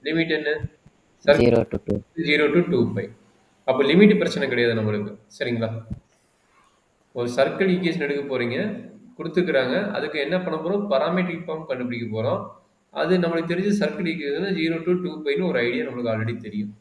Limit என்ன? Circle 0 to 2. 0 to 2 pi. அப்போ limit பிரச்சனை கிடையாது நம்மளுக்கு. சரிங்களா? ஒரு சர்க்கிள் ஈக்குவேஷன் எடுக்க போறீங்க. குடுத்துருக்காங்க. அதுக்கு என்ன பண்ண போறோம்? பாராமெட்ரிக் ஃபார்ம் கண்டுபிடிக்க போறோம். அது நம்மளுக்கு தெரிஞ்ச சர்க்கிள் ஈக்குவேஷன் 0 to 2 பைன்னு ஒரு ஐடியா நம்மளுக்கு ஆல்ரெடி தெரியும்.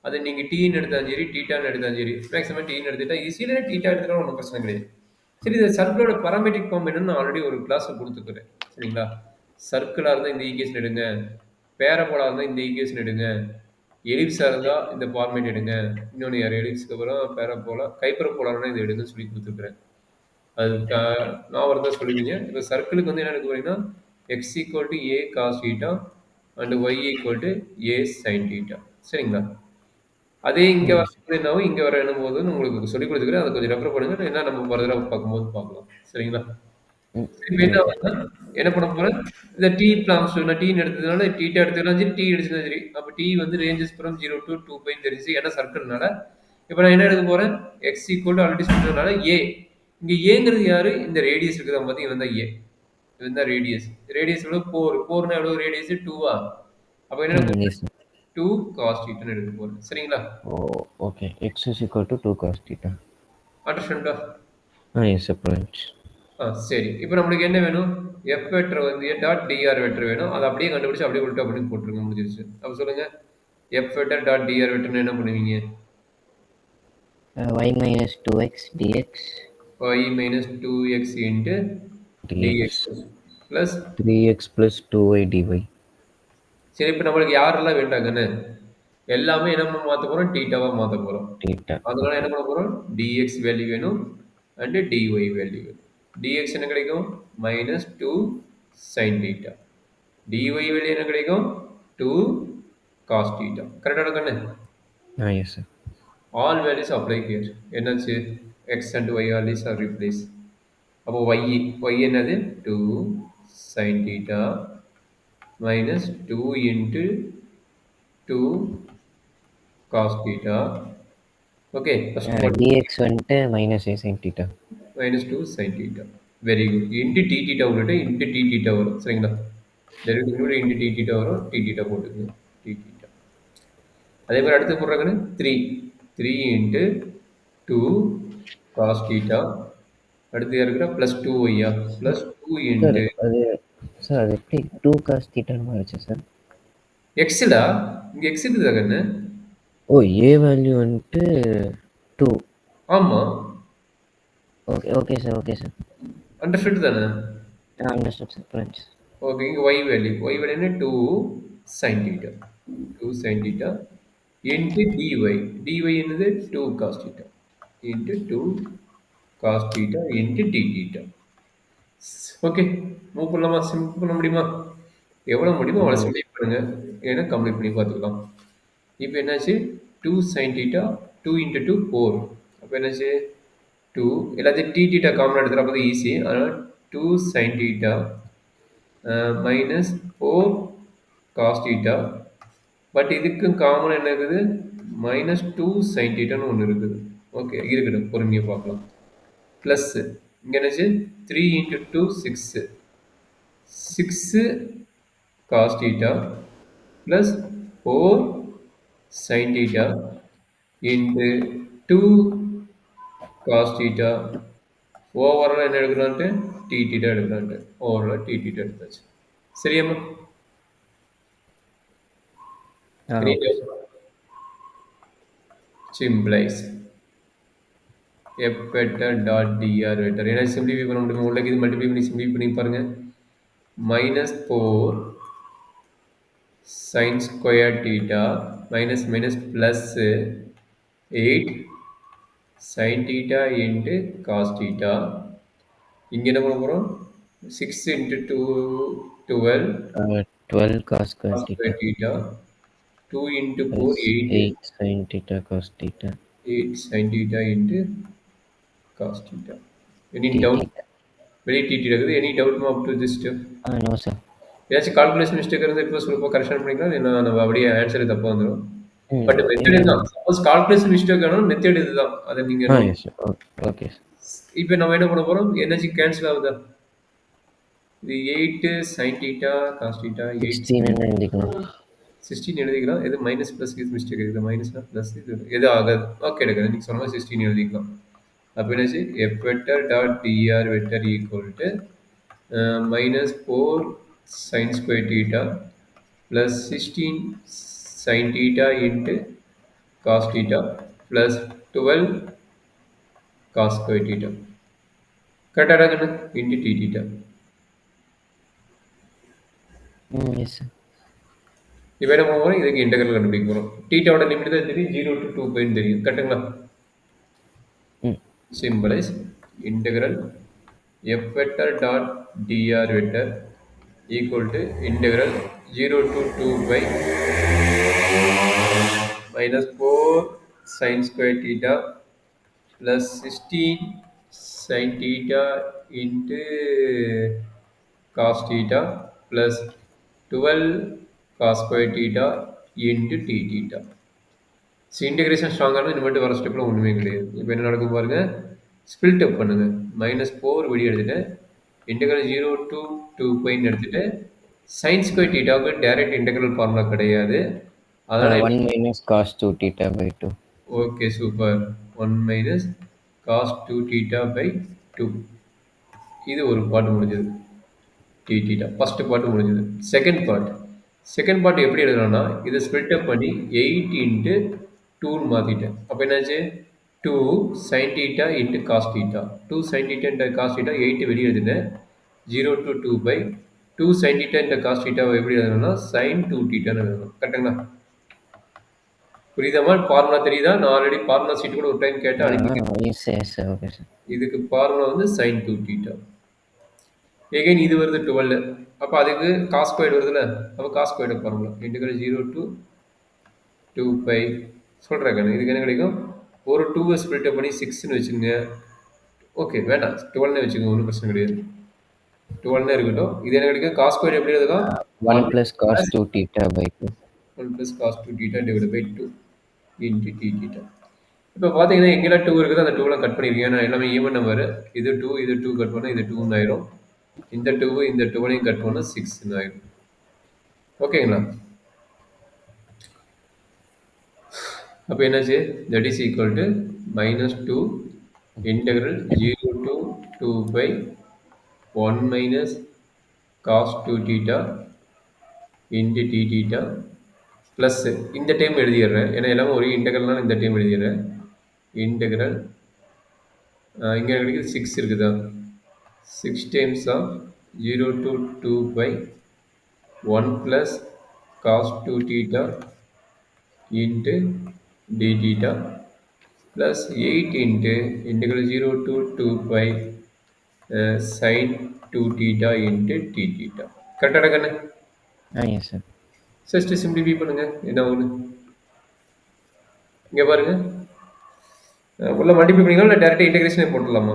அது நீங்க டீன்னு எடுத்தாலும் சரி, தீட்டான்னு எடுத்தாலும் சரி, மேக்ஸிமம் டீன்னு எடுத்துட்டா ஈஸி, இல்லைன்னா தீட்டா எடுத்துட்டாலும் ஒன்றும் பிரச்சனை கிடையாது. சரி, இந்த சர்க்கிளோட பாராமெட்ரிக் ஃபார்ம் என்னன்னு நான் ஆல்ரெடி ஒரு கிளாஸ்ல குடுத்துருக்கிறேன். சரிங்களா? சர்க்கிளா இருந்தா இந்த ஈக்குவேஷன் எடுங்க. பேரபோலா இருந்தா இந்த ஈக்குவேஷன் எடுங்க. எலிப்ஸா இருந்தா இந்த ஃபார்மேட் எடுங்க. இன்னொன்னு யாரு எலிப்ஸ்க்கு அப்புறம் பேரபோலா, கைப்பரபோலானா இதை எடுங்கன்னு சொல்லி குடுத்துருக்கிறேன். அது நான் வரதான் சொல்லுவீங்க. இப்போ சர்க்கிளுக்கு வந்து என்ன எடுக்க போறீங்கன்னா, x equal to a cos theta and y equal to a sine theta. சரிங்களா? அதே இங்க Yes. வரும்போது என்னாகும், இங்க வர என்னும்போது உங்களுக்கு சொல்லிக் கொடுத்துக்கிறேன். அதை கொஞ்சம் ரெஃபர் பண்ணுங்க. என்ன நம்ம ஃபர்தரா பார்க்கும்போது பார்க்கலாம். சரிங்களா? சரி, இப்ப என்ன Okay. ஆகுதுன்னா, என்ன பண்ண போறேன்? இந்த t பிலாங்ஸ் டு நான் டீன்னு எடுத்ததுனால தீட்டா எடுத்துக்கலாம் சரி, t எடுத்துக்கலாம் சரி. அப்ப t வந்து ரேஞ்சஸ் ஃப்ரம் 0 to 2 பைன்னு தெரிஞ்சுச்சு. ஏன்னா சர்க்கிள்னால. இப்ப நான் என்ன எடுக்க போறேன்? x ஈக்குவல் டு ஆல்ரெடி சொல்றதுனால a. இங்க ஏங்கிறது யாரு? இந்த ரேடியஸ் இருக்குதா பாத்தீங்க, இவன் தான் a. இவன் தான் ரேடியஸ். ரேடியஸ் எவ்வளவு? 4. 4னா எவ்வளவு ரேடியஸ்? 2ஆ? அப்ப என்ன எடுக்க போறேன்? Yes, sir. 2 cos θன்னு எடுக்க போறேன். சரிங்களா? Oh, okay. X is equal to 2 cos theta. அண்டர்ஸ்டாண்டா? Yes, sir. Point. சரி. இப்ப நம்மளுக்கு என்ன வேணும்? f வெக்டர் வந்து டாட் dr வெக்டர் வேணும். அதை அப்படியே கண்டுபிடிச்சு அப்படியே உல்டா பண்ணி போட்டுருங்க, முடிஞ்சிருச்சு. அப்ப சொல்லுங்க, f வெக்டர் டாட் dr வெக்டர்னு என்ன பண்ணுவீங்க? Y minus 2x dx. y minus 2x into dx dx. plus 3x plus 2y dy. சரி, இப்ப நம்மளுக்கு யாரெல்லாம் வேண்டாங்கன்னு எல்லாமே என்ன மாத்த போறோம்? தீட்டாவா மாத்த போறோம். Theta. அதனால Okay. என்ன பண்ண போறோம்? dx வேல்யூ வேணும் அண்ட் dy வேல்யூ வேணும். dx என்ன கிடைக்கும்? minus 2 sin theta. dy value என்ன கிடைக்கும்? 2 cos theta. கரெக்டான கண்ணு? Yes, sir. All values apply here. என்னாச்சு? x and y values are replaced. அப்போ y என்னது? 2 sin theta minus 2 into 2 cos theta. Okay, first one dx வந்துட்டு minus a sin theta. minus 2 sin theta. Very good. Into t theta உள்ளிட்டு into t theta வரும். சரிங்களா? Derivative into t theta வரும். t theta போட்டுக்கணும். t theta. அதே மாதிரி அடுத்து போடுறாங்கன்னு 3 into 2 cos theta. அடுத்து இருக்கிற plus 2y plus 2 Sir, into அது சார் அது எப்படி 2 cos theta மாறிச்சு சார்? xடா, இங்க x இருக்குதா கண்ணு? ஓ, a வேல்யூ வந்துட்டு 2. ஆமா, okay okay sir, okay sir. Understood தானே? Understood sir. Point. ஓகே, இங்க y வேல்யூ என்ன? 2 sin theta. 2 sin theta into dy என்னது? 2 cos theta into 2 cos theta into d theta. Okay, move பண்ணலாமா? Simple பண்ண முடியுமா? எவ்வளவு முடியுமோ அவ்வளவு Yes. சிம்பிள் பண்ணுங்க. ஏன்னா கம்ப்ளீட் பண்ணி பார்த்துக்கலாம். இப்போ என்னாச்சு? 2 sin theta 2 into 2 4. அப்போ என்னாச்சு? 2 எல்லாத்தையும் t theta காமன் எடுத்துகிற அப்போ ஈஸி. அதனால் 2 sin theta minus 4 cos theta. But இதுக்கும் காமன் என்ன இருக்குது? மைனஸ் 2 sin thetaன்னு ஒன்று இருக்குது. ஓகே, இருக்கட்டும், பொறுமையாக பார்க்கலாம். ப்ளஸ் இங்கே என்னாச்சு? 3 into 2 6. 6 cos theta plus 4 sin theta into 2 cos theta. Overall என்ன எடுக்கலான்ட்டு? t theta எடுக்கலான்ட்டு. ஓவரால் t theta எடுத்தாச்சு. சரியாம்மா? Okay sir. Simplifies f vector dot dr vector. ஏன்னா சிம்பிளிஃபை பண்ண முடியுமா? உள்ளக்கு இது மல்டிப்ளை பண்ணி சிம்பிளிஃபை பண்ணி பாருங்க. minus 4 sin square theta minus minus plus 8 sin theta into cos theta. இங்க என்ன பண்ண போறோம்? 6 into 2 12 12 cos cos square square theta theta 2 into 4 plus 8 8 sin theta cos theta 8 sin theta into cos theta. Any d doubt? theta. Very t இருக்குது. Any doubt up to this step? No sir. ஏதாச்சும் calculation mistake இருந்தால் இப்போ சொல்லுப்போ correction பண்ணிக்கலாம். இல்லை நம்ம அப்படியே answer தப்பாக வந்துடும். பட் மெத்தட் இல்ல. இதுதான். சப்போஸ் கால்குலேஷன் மிஸ்டேக் ஆனாலும் மெத்தட் இதுதான். அதை நீங்கள் yes sir. Okay sir. இப்போ நம்ம என்ன பண்ண போகிறோம்? எனர்ஜி கேன்சல் ஆகுதா? இது 8 sin theta cos theta 8 16 என்ன எழுதிக்கணும்? 16 எழுதிக்கலாம். எது மைனஸ் ப்ளஸ் இது மிஸ்டேக் இருக்குது. மைனஸ்னா ப்ளஸ் இது எது ஆகாது. ஓகே எடுக்கிறேன். நீங்கள் சொன்ன மாதிரி 16 எழுதிக்கலாம். அப்போ என்னாச்சு F vector dot d r vector equal to minus 4 sin square theta plus 16 sin theta into cos theta plus 12 cos square theta. கரெக்டாக கண்ணு into d theta. Yes sir. இப்போ என்ன பண்ண போகிறோம், இதுக்கு இன்டெகிரல் கண்டுபிடிக்க போகிறோம். டீட்டாவோட லிமிட் தான் தெரியும், 0 to 2 பைன்னு தெரியும். கரெக்டுங்களா? Symbolises integral f vector dot dr vector equal to integral 0 to 2 pi minus 4 sin square theta plus 16 sin theta into cos theta plus 12 cos square theta into t theta. Integration ஸ்ட்ராங்கான இனிமேட்டு வர ஸ்டெப்பில் ஒன்றுமே கிடையாது. இப்போ என்ன நடக்கும் பாருங்க, ஸ்பில்ட் அப் பண்ணுங்க. -4 வெளியே எடுத்துட்டேன், இன்டெகிரல் 0 to 2 பைன்னு எடுத்துட்டு சைன் ஸ்கொயர் தீட்டாவுக்கு டைரக்ட் இன்டெகிரல் ஃபார்முலா கிடையாது. அதனால 1 minus cos 2 theta by 2. Okay super. 1 minus cos 2 theta by 2. இது ஒரு பார்ட் முடிஞ்சது. டி தீட்டா ஃபர்ஸ்ட் பார்ட் முடிஞ்சது. செகண்ட் பார்ட் எப்படி எழுதலாம்னா, இதை ஸ்பிளிட் அப் பண்ணி 8 இன்ட்டு 2ன்னு மாற்றிட்டேன். அப்போ என்னாச்சு 2 sin theta into cos theta. 2 sin theta into cos theta 8 வெளியே எழுதுனேன். 0 to 2 by 2 sin theta into cos தீட்டாவை எப்படி எழுதணும்னா sin 2 தீட்டான்னு எழுதணும். கரெக்டுங்களா? புரியுதாமா? ஃபார்முலா தெரியுதா? நான் ஆல்ரெடி ஃபார்முலா சீட் கூட ஒரு டைம் கேட்டேன், அனுப்பி. Yes yes sir. Okay sir. இதுக்கு ஃபார்முலா வந்து sin 2 தீட்டா. எகைன் இது வருது 12. அப்போ அதுக்கு காஸ் ஸ்கொயர்டு வருதுல்ல, அப்போ cos squared formula integral 0 to 2 pi சொல்கிறேன் கண்ணு. இதுக்கு என்ன கிடைக்கும், ஒரு 2வை ஸ்பிளிட் பண்ணி 6ன்னு வச்சுக்கோங்க. ஓகே வேண்டாம், 12னே வச்சுக்கோங்க, ஒன்றும் பிரச்சனை கிடையாது. 12னே இருக்கட்டும். இது என்ன கிடைக்கும், காஸ் ஸ்கொயர் எப்படி எழுதலாம், 1 plus cos 2 theta by 2. 1 plus cos 2 theta divided by 2 into t theta. இப்போ பார்த்தீங்கன்னா எங்கெல்லாம் 2 இருக்குது அந்த 2லாம் கட் பண்ணிருக்கீங்க. ஏன்னா எல்லாமே ஈவன் நம்பர். இது 2 இது 2 கட் பண்ணால் இது 2ன்னு ஆயிரும். இந்த 2 இந்த 2னையும் கட் பண்ணால் 6ன்னு ஆயிரும். ஓகேங்களா? அப்போ என்னாச்சு, that is equal to -2 integral 0 to 2 by 1 minus cos 2 theta into t theta plus இந்த டைம் எழுதிடுறேன், ஏன்னா எல்லாமே ஒரே இன்டெகிரல்னால இந்த டைம் எழுதிடுறேன். இன்டெகிரல் இங்கே கிடைக்குது 6 இருக்குதா, 6 times of 0 to 2 by 1 plus cos 2 theta into d theta plus 8 into integral 0 to 2 by sin 2 theta into t theta. கரெக்டாக கண்ணு? Yes sir. ஜஸ்ட் சிம்பிளிஃபை பண்ணுங்க, என்ன ஆகுது இங்கே பாருங்க. உள்ள மல்டிப்ளை பண்ணிக்கலாம், இல்லை டேரெக்டாக இன்டெகிரேஷனே போட்டுடலாமா?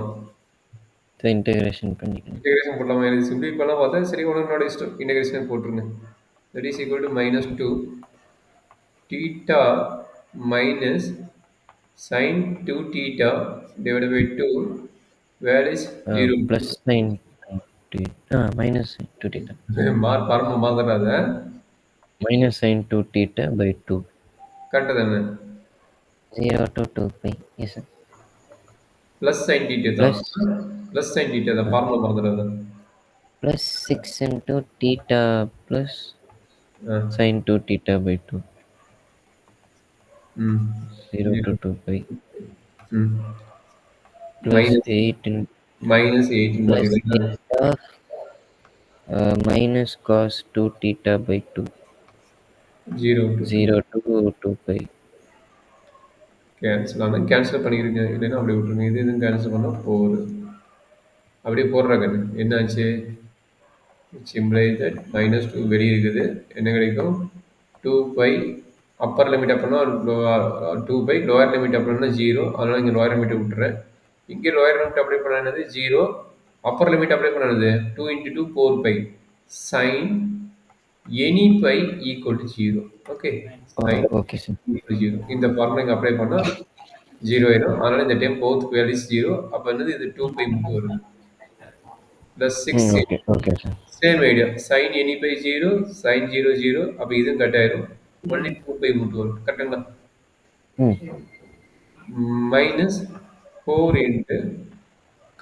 இன்டெகிரேஷன் பண்ணிக்கலாம். இன்டெகிரேஷன் போடலாமா? எனக்கு சிம்பிளிஃபை பண்ணலாம் பார்த்தா சரி, உனோட இஷ்டம். இன்டெகிரேஷனே போட்டுருங்க. That is equal to -2 theta minus sin 2 theta divided by 2 where is 0 plus sin minus sin 2 theta. பரம மாதிராத minus sin 2 theta by 2. கரெக்டாக தானே? 0 to 2 pi. Yes sir. Plus sin theta தான், ப்ளஸ் sin theta தான், formula மறந்துடாத. plus 6 into theta plus sin 2 theta by 2. 0 to 2 pi. Plus 8 in minus 8 plus 8 of minus cos 2 theta by 2. 0 to 2 pi. Cancel ஆனால் cancel பண்ணிக்கிறீங்க, இல்லைன்னா அப்படியே விட்டுருங்க. இது எதுவும் கேன்சல் பண்ணால் 4 அப்படியே போடுறாங்க. என்னாச்சு, சிம்பிளை தட் -2 வெளியே இருக்குது. என்ன கிடைக்கும், 2 பை அப்பர் லிமிட் அப்படின்னா 2 பை, லோயர் லிமிட் அப்படின்னா 0. அதனால் இங்கே லோயர் லிமிட்டை விட்டுறேன். இங்கே லோயர் லிமிட் அப்ளை பண்ணது 0, அப்பர் லிமிட் அப்ளை பண்ணது 2 into 2 4 pi sin any pi equal to 0. Okay, okay sir. 0 இந்த ஃபார்முலா இங்கே அப்ளை பண்ணால் 0 ஆயிடும். அதனால் இந்த டைம் போத் வேல்யூஸ் 0. அப்போ என்னது, இது 2 பை மட்டும் வருது. Plus 6 okay sir. Same idea, sin any pi 0 sin 0 0. அப்போ இதுவும் கட் ஆயிடும். only 2 பை மட்டும் வரும். கரெக்ட்டுங்களா? ம். Minus 4 into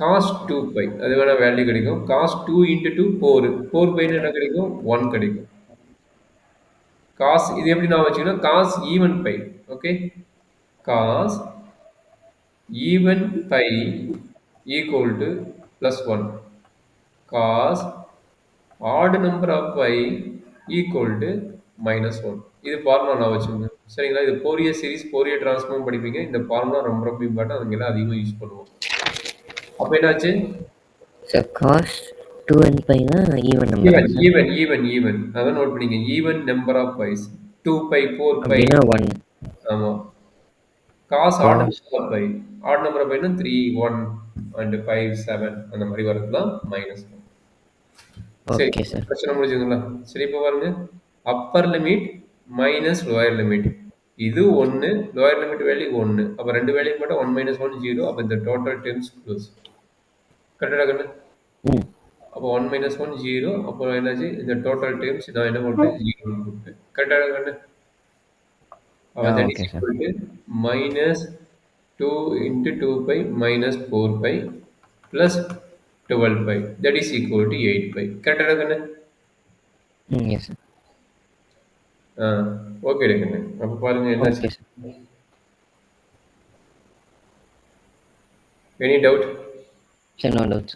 cos 2 pi. அது வேணா வேல்யூ கிடைக்கும். Cos 2 into 2 4. 4 பைன்னு என்ன கிடைக்கும்? 1 கிடைக்கும். காஸ் இது எப்படி நான் வச்சுக்கணும்? Cos even pi. Okay? Cos even pi equal to plus 1. Cos odd number of pi equal to minus 1. இது ஃபார்முலா நான் வச்சுக்கோங்க. சரிங்களா? இது ஃபோரியர் சீரிஸ், ஃபோரியர் டிரான்ஸ்ஃபார்ம் படிப்பீங்க. இந்த ஃபார்முலா ரொம்ப ரொம்ப இம்பார்ட்டன்ட். அதுங்கெல்லாம் அதிகமாக யூஸ் பண்ணுவோம். அப்போ என்னாச்சு? சார் காஸ் 2 அண்ட் பைனா ஈவன் நம்பரா even sir? Even even even அதான் நோட் பண்ணிங்க. Even number of pis 2 pi 4 pi. அப்படின்னா 1. ஆமா. Cos odd cos number of pi. Odd number of பைனா 3 1 அண்ட் 5 7 அந்த மாதிரி வரதுதான் மைனஸ் 1. சரி, ஓகே சார். பிரச்சனை முடிஞ்சுதுங்களா? சரி, இப்போ பாருங்க. Upper limit minus lower limit. இது 1, லோயர் லிமிட் வேல்யூ 1. அப்போ ரெண்டு வேல்யூ போட்டால் 1 மைனஸ் 1 0. அப்போ இந்த டோட்டல் டேர்ம்ஸ் க்ளோஸ். கரெக்டாக கண்ணு? ம். அப்போ 1 மைனஸ் 1 0. அப்போ என்னாச்சு? இந்த டோட்டல் டேர்ம்ஸ் நான் என்ன போட்டேன்? 0 போட்டேன். கரெக்டாக கண்ணு? அப்போ that is okay sir. Equal to minus 2 into 2 pi minus 4 pi plus 12 pi. That is equal to 8 pi. கரெக்டாக கண்ணு? ம். S sir. ஓகே கண்ணு. அப்போ பாருங்க என்னாச்சு? Okay sir. Any doubt? Sir no doubt sir.